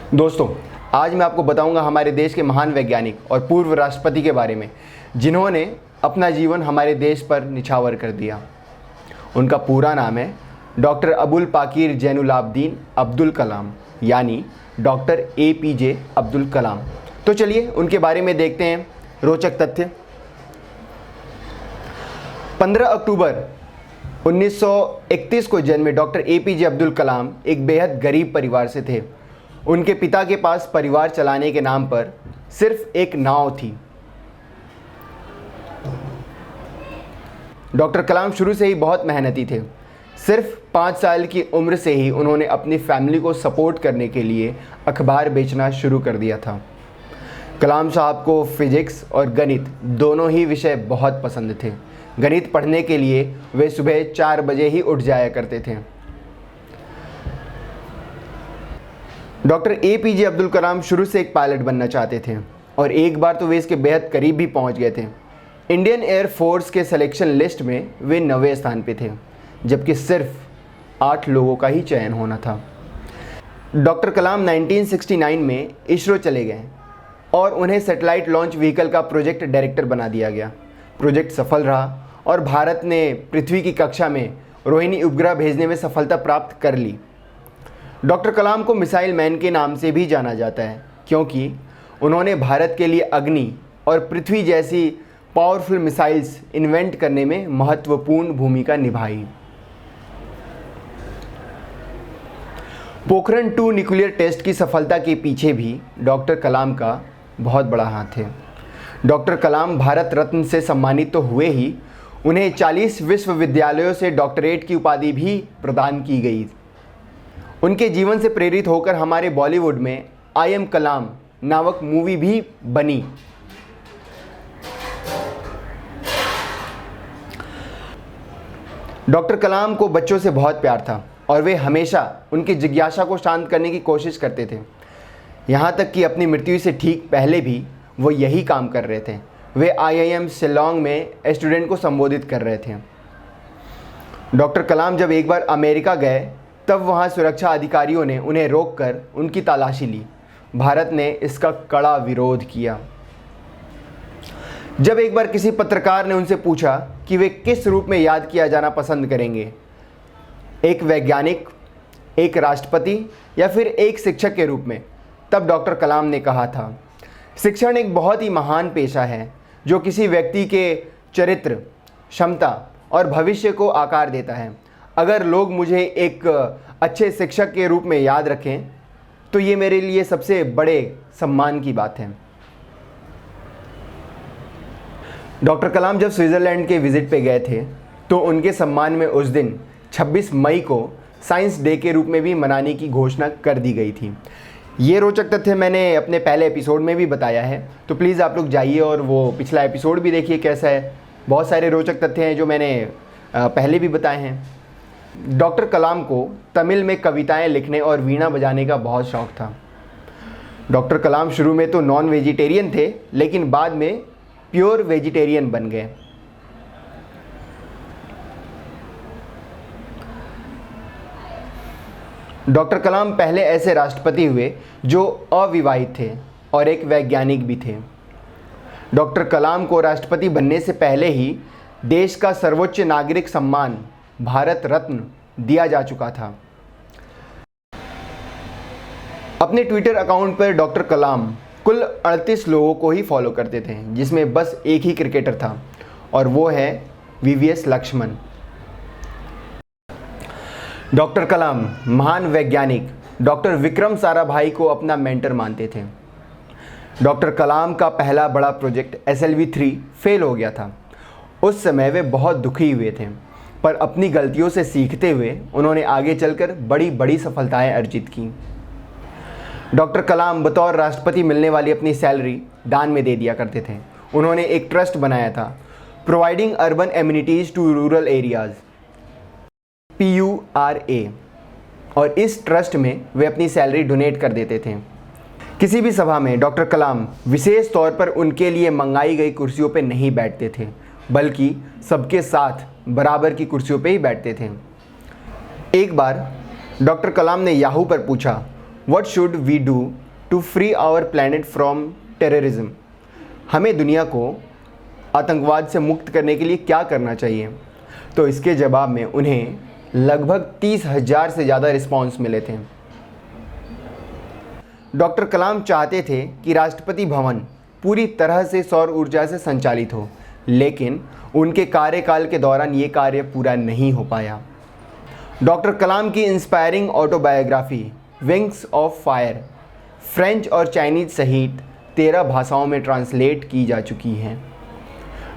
दोस्तों, आज मैं आपको बताऊंगा हमारे देश के महान वैज्ञानिक और पूर्व राष्ट्रपति के बारे में जिन्होंने अपना जीवन हमारे देश पर निछावर कर दिया। उनका पूरा नाम है डॉक्टर अबुल पाकीर जैनुलाब्दीन अब्दुल कलाम, यानी डॉक्टर APJ अब्दुल कलाम। तो चलिए उनके बारे में देखते हैं रोचक तथ्य। 15 अक्टूबर 1931 को जन्मे डॉक्टर APJ अब्दुल कलाम एक बेहद गरीब परिवार से थे। उनके पिता के पास परिवार चलाने के नाम पर सिर्फ एक नाव थी। डॉक्टर कलाम शुरू से ही बहुत मेहनती थे। सिर्फ 5 साल की उम्र से ही उन्होंने अपनी फैमिली को सपोर्ट करने के लिए अखबार बेचना शुरू कर दिया था। कलाम साहब को फिजिक्स और गणित दोनों ही विषय बहुत पसंद थे। गणित पढ़ने के लिए वे सुबह 4 बजे ही उठ जाया करते थे। डॉक्टर APJ अब्दुल कलाम शुरू से एक पायलट बनना चाहते थे और एक बार तो वे इसके बेहद करीब भी पहुंच गए थे। इंडियन एयर फोर्स के सिलेक्शन लिस्ट में वे 9वें स्थान पे थे, जबकि सिर्फ 8 लोगों का ही चयन होना था। डॉक्टर कलाम 1969 में इसरो चले गए और उन्हें सैटेलाइट लॉन्च व्हीकल का प्रोजेक्ट डायरेक्टर बना दिया गया। प्रोजेक्ट सफल रहा और भारत ने पृथ्वी की कक्षा में रोहिणी उपग्रह भेजने में सफलता प्राप्त कर ली। डॉक्टर कलाम को मिसाइल मैन के नाम से भी जाना जाता है, क्योंकि उन्होंने भारत के लिए अग्नि और पृथ्वी जैसी पावरफुल मिसाइल्स इन्वेंट करने में महत्वपूर्ण भूमिका निभाई। पोखरण 2 न्यूक्लियर टेस्ट की सफलता के पीछे भी डॉक्टर कलाम का बहुत बड़ा हाथ है। डॉक्टर कलाम भारत रत्न से सम्मानित तो हुए ही, उन्हें 40 विश्वविद्यालयों से डॉक्टरेट की उपाधि भी प्रदान की गई। उनके जीवन से प्रेरित होकर हमारे बॉलीवुड में आई एम कलाम नामक मूवी भी बनी। डॉक्टर कलाम को बच्चों से बहुत प्यार था और वे हमेशा उनकी जिज्ञासा को शांत करने की कोशिश करते थे। यहाँ तक कि अपनी मृत्यु से ठीक पहले भी वो यही काम कर रहे थे। वे IIM शिलोंग में स्टूडेंट को संबोधित कर रहे थे। डॉक्टर कलाम जब एक बार अमेरिका गए तब वहाँ सुरक्षा अधिकारियों ने उन्हें रोककर उनकी तलाशी ली। भारत ने इसका कड़ा विरोध किया। जब एक बार किसी पत्रकार ने उनसे पूछा कि वे किस रूप में याद किया जाना पसंद करेंगे, एक वैज्ञानिक, एक राष्ट्रपति या फिर एक शिक्षक के रूप में, तब डॉक्टर कलाम ने कहा था, शिक्षण एक बहुत ही महान पेशा है जो किसी व्यक्ति के चरित्र, क्षमता और भविष्य को आकार देता है। अगर लोग मुझे एक अच्छे शिक्षक के रूप में याद रखें तो ये मेरे लिए सबसे बड़े सम्मान की बात है। डॉक्टर कलाम जब स्विट्ज़रलैंड के विज़िट पे गए थे तो उनके सम्मान में उस दिन 26 मई को साइंस डे के रूप में भी मनाने की घोषणा कर दी गई थी। ये रोचक तथ्य मैंने अपने पहले एपिसोड में भी बताया है, तो प्लीज़ आप लोग जाइए और वो पिछला एपिसोड भी देखिए कैसा है। बहुत सारे रोचक तथ्य हैं जो मैंने पहले भी बताए हैं। डॉक्टर कलाम को तमिल में कविताएं लिखने और वीणा बजाने का बहुत शौक़ था। डॉक्टर कलाम शुरू में तो नॉन वेजिटेरियन थे, लेकिन बाद में प्योर वेजिटेरियन बन गए। डॉक्टर कलाम पहले ऐसे राष्ट्रपति हुए जो अविवाहित थे और एक वैज्ञानिक भी थे। डॉक्टर कलाम को राष्ट्रपति बनने से पहले ही देश का सर्वोच्च नागरिक सम्मान भारत रत्न दिया जा चुका था। अपने ट्विटर अकाउंट पर डॉक्टर कलाम कुल 38 लोगों को ही फॉलो करते थे, जिसमें बस एक ही क्रिकेटर था और वो है VVS लक्ष्मण। डॉक्टर कलाम महान वैज्ञानिक डॉक्टर विक्रम साराभाई को अपना मेंटर मानते थे। डॉक्टर कलाम का पहला बड़ा प्रोजेक्ट SLV-3 फेल हो गया था। उस समय वे बहुत दुखी हुए थे, पर अपनी गलतियों से सीखते हुए उन्होंने आगे चलकर बड़ी बड़ी सफलताएं अर्जित की। डॉक्टर कलाम बतौर राष्ट्रपति मिलने वाली अपनी सैलरी दान में दे दिया करते थे। उन्होंने एक ट्रस्ट बनाया था, providing urban amenities to rural areas, PURA, और इस ट्रस्ट में वे अपनी सैलरी डोनेट कर देते थे। किसी भी सभा में डॉक्टर कलाम विशेष तौर पर उनके लिए मंगाई गई कुर्सियों पर नहीं बैठते थे, बल्कि सबके साथ बराबर की कुर्सियों पे ही बैठते थे। एक बार डॉक्टर कलाम ने याहू पर पूछा, what should we do to free our planet from terrorism? हमें दुनिया को आतंकवाद से मुक्त करने के लिए क्या करना चाहिए? तो इसके जवाब में उन्हें लगभग 30,000 से ज़्यादा रिस्पॉन्स मिले थे। डॉक्टर कलाम चाहते थे कि राष्ट्रपति भवन पूरी तरह से सौर ऊर्जा से संचालित हो, लेकिन उनके कार्यकाल के दौरान ये कार्य पूरा नहीं हो पाया। डॉक्टर कलाम की inspiring autobiography wings of fire French और चाइनीज सहित 13 भाषाओं में ट्रांसलेट की जा चुकी हैं।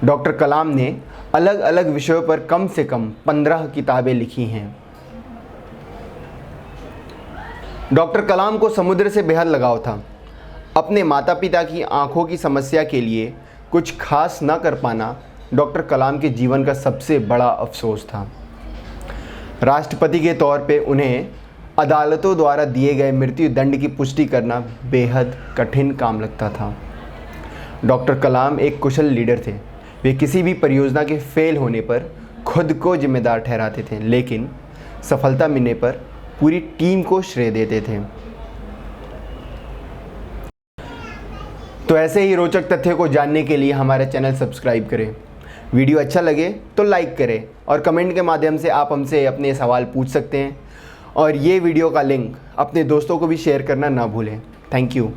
डॉक्टर कलाम ने अलग अलग विषयों पर कम से कम 15 किताबें लिखी हैं। डॉक्टर कलाम को समुद्र से बेहद लगाव था। अपने माता पिता की आंखों की समस्या के लिए कुछ खास न कर पाना डॉक्टर कलाम के जीवन का सबसे बड़ा अफसोस था। राष्ट्रपति के तौर पे उन्हें अदालतों द्वारा दिए गए मृत्यु दंड की पुष्टि करना बेहद कठिन काम लगता था। डॉक्टर कलाम एक कुशल लीडर थे। वे किसी भी परियोजना के फेल होने पर खुद को जिम्मेदार ठहराते थे, लेकिन सफलता मिलने पर पूरी टीम को श्रेय देते थे। तो ऐसे ही रोचक तथ्यों को जानने के लिए हमारा चैनल सब्सक्राइब करें। वीडियो अच्छा लगे तो लाइक करें और कमेंट के माध्यम से आप हमसे अपने सवाल पूछ सकते हैं। और ये वीडियो का लिंक अपने दोस्तों को भी शेयर करना ना भूलें। Thank you.